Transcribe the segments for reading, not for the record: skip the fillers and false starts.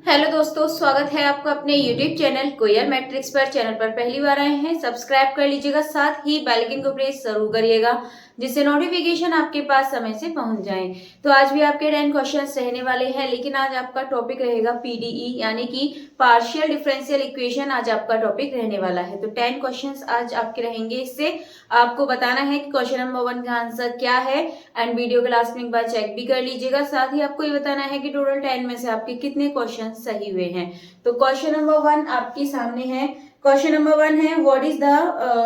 Hello दोस्तों, स्वागत है आपका अपने YouTube चैनल कोयल मैट्रिक्स पर। चैनल पर पहली बार आए हैं, सब्सक्राइब कर लीजिएगा, साथ ही बेल आइकन को प्रेस जरूर करिएगा जिससे नोटिफिकेशन आपके पास समय से पहुंच जाए। तो आज भी आपके 10 क्वेश्चंस रहने वाले हैं, लेकिन आज आपका टॉपिक रहेगा पीडीई यानी कि पार्शियल डिफरेंशियल इक्वेशन। आज आपका टॉपिक रहने वाला है। तो 10 क्वेश्चंस आज आपके रहेंगे। इससे आपको बताना है कि क्वेश्चन नंबर 1 का आंसर क्या है एंड वीडियो के लास्ट में एक बार चेक भी कर लीजिएगा। साथ ही आपको ये बताना है कि टोटल 10 में से आपके कितने क्वेश्चन सही हुए हैं। तो क्वेश्चन नंबर 1 आपके सामने है। क्वेश्चन नंबर 1 है, what is the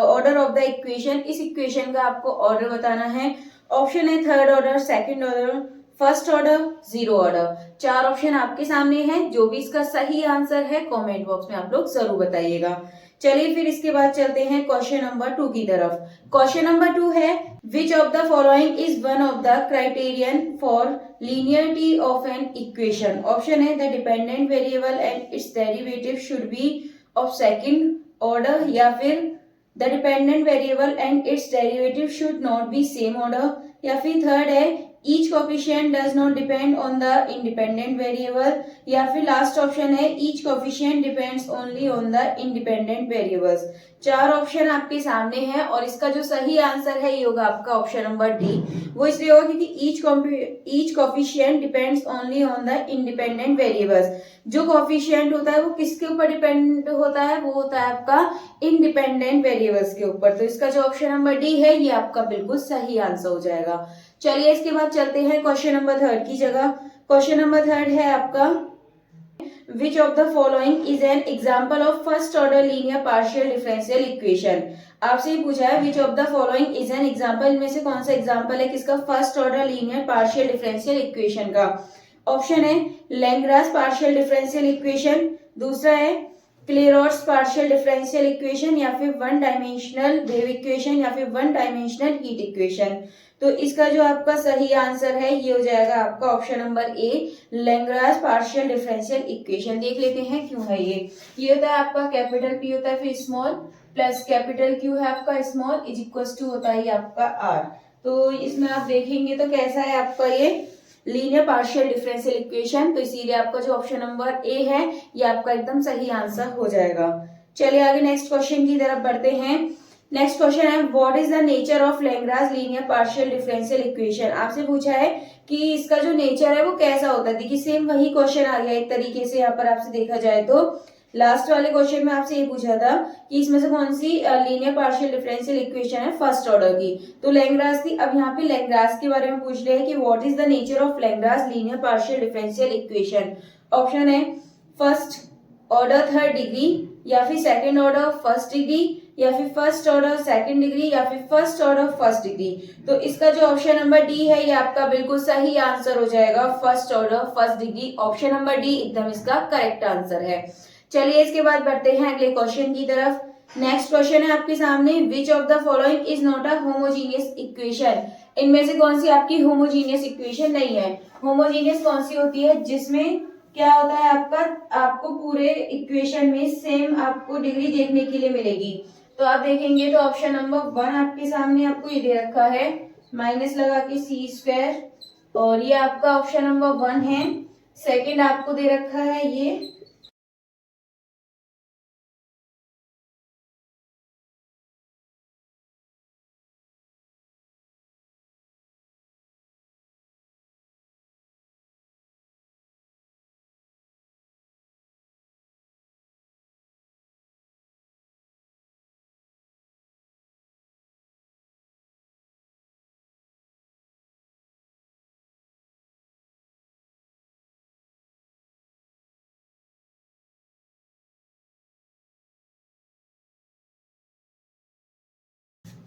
order of the equation. इस इक्वेशन का आपको ऑर्डर बताना है। ऑप्शन है third order, second order, first order, zero order. 4 option आपके सामने हैं। जो भी इसका सही आंसर है कमेंट बॉक्स में आप लोग जरूर बताइएगा। चलिए फिर इसके बाद चलते हैं क्वेश्चन नंबर 2 की तरफ। क्वेश्चन नंबर 2 है, which of the following is one of the criterion for linearity of an equation। Option है the dependent variable and its derivative should be of second order, या फिर the dependent variable and its derivative should not be same order, या फिर third है each coefficient does not depend on the independent variable, या फिर last option है each coefficient depends only on the independent variables. 4 option आपके सामने हैं और इसका जो सही आंसर है ये होगा आपका ऑप्शन नंबर डी। वो इसलिए होगा क्योंकि each coefficient depends only on the independent variables. जो कोफिशिएंट होता है वो किसके ऊपर डिपेंड होता है, वो होता है आपका इंडिपेंडेंट वेरिएबल्स के ऊपर। तो इसका जो ऑप्शन नंबर डी है ये आपका बिल्कुल सही आंसर हो जाएगा। चलिए इसके बाद चलते हैं क्वेश्चन नंबर 3 की जगह। क्वेश्चन नंबर 3 है आपका, which of the following is an example of first order linear partial differential equation. आपसे ही पूछा है which of the following is an example, इनमें से कौन सा एग्जाम्पल है किसका, first order linear partial differential equation का। ऑप्शन है लैग्रांज पार्शियल डिफरेंशियल इक्वेशन, दूसरा है क्लेरॉट्स पार्शियल डिफरेंशियल इक्वेशन, या फिर वन डायमेंशनल वेव इक्वेशन, या फिर वन डायमेंशनल हीट इक्वेशन। तो इसका जो आपका सही आंसर है ये हो जाएगा आपका option number A, Lagrange partial differential equation. देख लेते हैं क्यों है ये होता है आपका कैपिटल पी होता है फिर स्मॉल प्लस कैपिटल क्यू है आपका स्मॉल इज इक्वल टू होता है आपका आर। तो इसमें आप देखेंगे तो कैसा है आपका ये लीनियर पार्शियल डिफरेंशियल इक्वेशन। तो इसीलिए आपका जो ऑप्शन नंबर ए है ये आपका एकदम सही आंसर हो जाएगा। चलिए आगे नेक्स्ट क्वेश्चन की तरफ बढ़ते हैं। नेक्स्ट क्वेश्चन है, what is the nature of Lagrange linear partial differential equation. आपसे पूछा है कि इसका जो नेचर है वो कैसा होता है। देखिए सेम वही क्वेश्चन आ गया एक तरीके से यहाँ पर आपसे देखा जाए तो। लास्ट वाले क्वेश्चन में आपसे ये पूछा था कि इसमें से कौन सी लीनियर पार्शियल डिफरेंशियल इक्वेशन है फर्स्ट ऑर्डर की, तो लैग्रांज थी। अब यहाँ पे लैग्रांज के बारे में पूछ रहे हैं कि what is the nature of Lagrange linear partial differential equation. Option है फर्स्ट ऑर्डर थर्ड डिग्री, या फिर सेकंड ऑर्डर फर्स्ट डिग्री, या फिर फर्स्ट ऑर्डर सेकंड डिग्री, या फिर फर्स्ट ऑर्डर फर्स्ट डिग्री। तो इसका जो ऑप्शन नंबर डी है ये आपका बिल्कुल सही आंसर हो जाएगा, first order first degree. Option number D एकदम इसका करेक्ट आंसर है। चलिए इसके बाद बढ़ते हैं अगले क्वेश्चन की तरफ। नेक्स्ट क्वेश्चन है आपके सामने, विच of the following is not a homogeneous equation. इनमें से कौन सी आपकी होमोजीनियस इक्वेशन नहीं है। होमोजीनियस कौन सी होती है, जिसमें क्या होता है आपका, आपको पूरे इक्वेशन में सेम आपको डिग्री देखने के लिए मिलेगी। तो आप देखेंगे तो ऑप्शन नंबर 1 आपके सामने आपको ये दे रखा है माइनस लगा के सी स्क्वायर, और ये आपका ऑप्शन नंबर 1 है। सेकंड आपको दे रखा है ये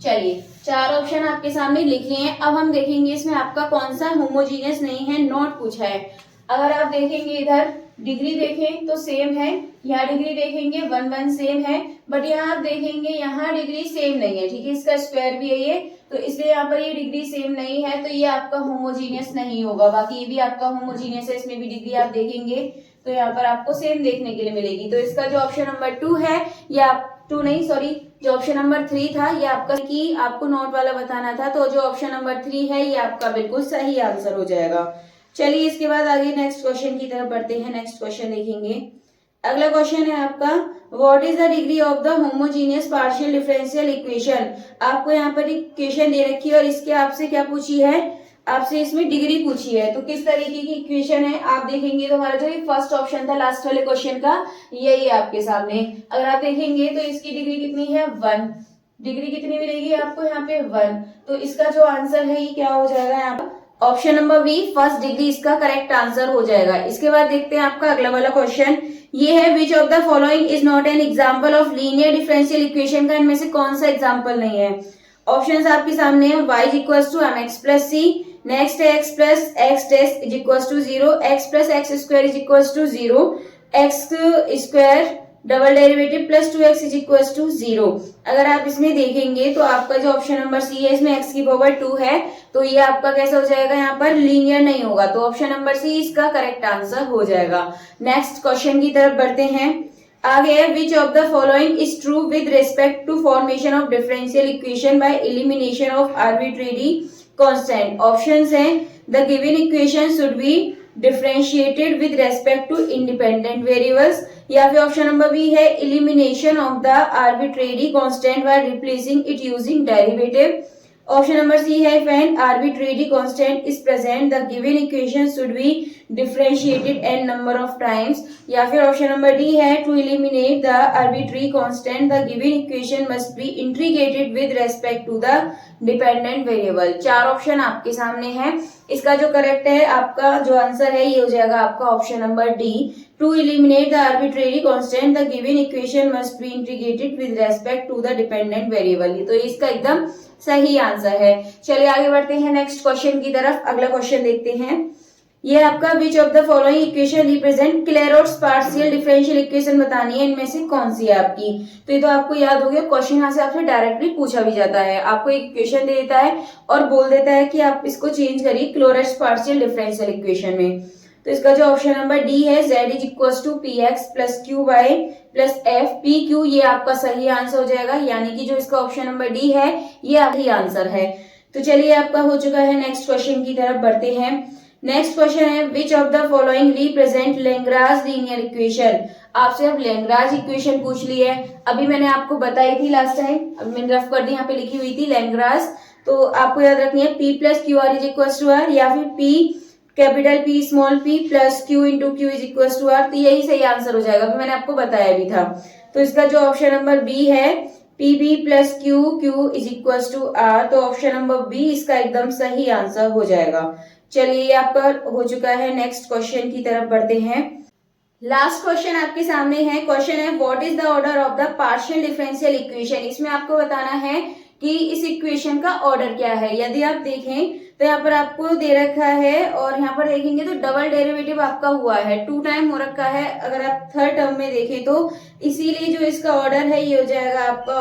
चलिए 4 ऑप्शन आपके सामने लिख लिए हैं। अब हम देखेंगे इसमें आपका कौन सा होमोजीनियस नहीं है, नॉट पूछा है। अगर आप देखेंगे इधर डिग्री देखें तो सेम है, यहाँ डिग्री देखेंगे 1 1 सेम है, बट यहाँ आप देखेंगे यहाँ डिग्री सेम नहीं है। ठीक है, इसका स्क्वायर भी है ये, तो इसलिए यहाँ पर ये डिग्री सेम नहीं है, तो ये आपका होमोजीनियस नहीं होगा। बाकी ये भी आपका होमोजीनियस है, इसमें भी डिग्री आप देखेंगे तो यहाँ पर आपको सेम देखने के लिए मिलेगी। तो इसका जो ऑप्शन नंबर 2 है ये आप 2 नहीं सॉरी जो ऑप्शन नंबर 3 था ये आपका कि आपको नोट वाला बताना था, तो जो ऑप्शन नंबर 3 है ये आपका बिल्कुल सही आंसर हो जाएगा। चलिए इसके बाद आगे नेक्स्ट क्वेश्चन की तरफ बढ़ते हैं। नेक्स्ट क्वेश्चन देखेंगे। अगला क्वेश्चन है आपका, what is the degree of the homogeneous partial differential equation. आपको यहाँ पर एक इक्वेशन दे रखी है और इसके आपसे क्या पूछी है, आपसे इसमें डिग्री पूछी है। तो किस तरीके की इक्वेशन है आप देखेंगे तो हमारा जो ये फर्स्ट ऑप्शन था लास्ट वाले क्वेश्चन का, यही है आपके सामने। अगर आप देखेंगे तो इसकी डिग्री कितनी है, 1। डिग्री कितनी मिलेगी आपको यहाँ पे, 1। तो इसका जो आंसर है ये क्या हो जाएगा यहाँ पर, option number B first degree इसका करेक्ट आंसर हो जाएगा। इसके बाद देखते हैं आपका अगला वाला क्वेश्चन, ये है which of the following is not an example of linear differential equation. का इनमें से कौन सा एग्जांपल नहीं है। ऑप्शंस आपके सामने है, y is equal to mx plus सी, नेक्स्ट है x plus x dash is equal to 0, x plus x square is equal to 0, x square double derivative plus 2x is equal to 0। अगर आप इसमें देखेंगे तो आपका जो ऑप्शन नंबर सी है इसमें x की पावर 2 है, तो ये आपका कैसा हो जाएगा, यहाँ पर लीनियर नहीं होगा। तो ऑप्शन नंबर सी इसका करेक्ट आंसर हो जाएगा। नेक्स्ट क्वेश्चन की तरफ बढ़ते हैं। आगे है, which of the following is true with respect to formation of differential equation by elimination of arbitrary constant. Options हैं, the given equation should be differentiated with respect to independent variables, या फिर option number B है elimination of the arbitrary constant by replacing it using derivative. Option number C है, if an arbitrary constant is present the given equation should be differentiated n number of times, या फिर option number D है, to eliminate the arbitrary constant the given equation must be integrated with respect to the dependent variable। 4 option आपके सामने हैं। इसका जो correct है आपका जो आंसर है ये हो जाएगा आपका option number D, to eliminate the arbitrary constant the given equation must be integrated with respect to the dependent variable। तो इसका एकदम सही आंसर है। चलिए आगे बढ़ते हैं नेक्स्ट क्वेश्चन की तरफ। अगला क्वेश्चन देखते हैं। ये आपका which of the following equation represent Clairaut's partial differential equation बतानी है, इनमें से कौन सी है आपकी। तो ये तो आपको याद हो गया, क्वेश्चन यहाँ से आपसे डायरेक्टली पूछा भी जाता है। आपको एक इक्वेशन दे देता है और बोल देता है कि आप इसको चेंज करिए क्लोरेट्स पार्शियल डिफरेंशियल इक्वेशन में। तो इसका जो ऑप्शन नंबर डी है, z is equal to p x plus q y plus f p q, ये आपका सही आंसर हो जाएगा। यानी कि जो इसका ऑप्शन नंबर डी है ये सही आंसर है। तो चलिए आपका हो चुका है। नेक्स्ट क्वेश्चन की तरफ बढ़ते हैं। नेक्स्ट क्वेश्चन है, which of the following represent Lagrange linear equation. आपसे अब लैग्रांज इक्वेशन पूछ ली है, अभी मैंने आपको बताई थी लास्ट टाइम, अभी मैंने रफ कर दी, यहाँ पे लिखी हुई थी लैग्रांज। तो आपको याद रखनी है p plus q r is equal to r, या फिर p capital p small p plus q into q is equal to r. तो यही सही आंसर हो जाएगा, अभी मैंने आपको बताया भी था। तो इसका जो ऑप्शन नंबर बी है, p b plus q q is equal to r, तो ऑप्शन नंबर बी इसका एकदम सही आंसर हो जाएगा। चलिए ये आपका हो चुका है। नेक्स्ट क्वेश्चन की तरफ बढ़ते हैं। लास्ट क्वेश्चन आपके सामने है। क्वेश्चन है, what is the order of the partial differential equation. इसमें आपको बताना है कि इस इक्वेशन का ऑर्डर क्या है। यदि आप देखें तो यहाँ पर आपको दे रखा है और यहाँ पर देखेंगे तो डबल डेरिवेटिव आपका हुआ है, 2 टाइम हो रखा है। अगर आप थर्ड टर्म में देखें तो इसीलिए जो इसका ऑर्डर है ये हो जाएगा आपका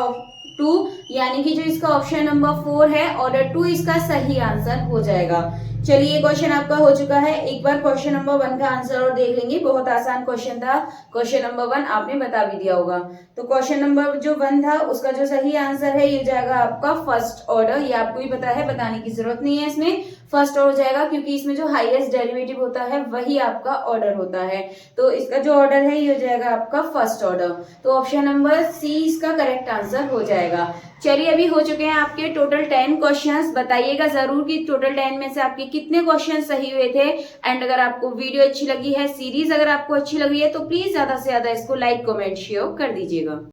2, यानी कि जो इसका ऑप्शन नंबर 4 है ऑर्डर 2 इसका सही आंसर हो जाएगा। चलिए क्वेश्चन आपका हो चुका है। एक बार क्वेश्चन नंबर 1 का आंसर और देख लेंगे, बहुत आसान क्वेश्चन था। क्वेश्चन नंबर 1 आपने बता भी दिया होगा। तो क्वेश्चन नंबर जो 1 था उसका जो सही आंसर है ये हो जाएगा आपका फर्स्ट ऑर्डर। ये आपको भी पता है, बताने की जरूरत नहीं है, इसमें फर्स्ट ऑर्डर हो जाएगा क्योंकि इसमें जो हाईएस्ट डेरिवेटिव होता है वही आपका ऑर्डर होता है। तो इसका जो ऑर्डर है ये हो जाएगा आपका फर्स्ट ऑर्डर। तो ऑप्शन नंबर सी इसका करेक्ट आंसर हो जाएगा। चलिए अभी हो चुके हैं आपके टोटल 10 क्वेश्चंस। बताइएगा जरूर कि टोटल 10 में से आपके कितने क्वेश्चन सही हुए थे। एंड अगर आपको वीडियो अच्छी लगी है, सीरीज अगर आपको अच्छी लगी है, तो प्लीज ज्यादा से ज्यादा इसको लाइक कमेंट शेयर कर दीजिएगा।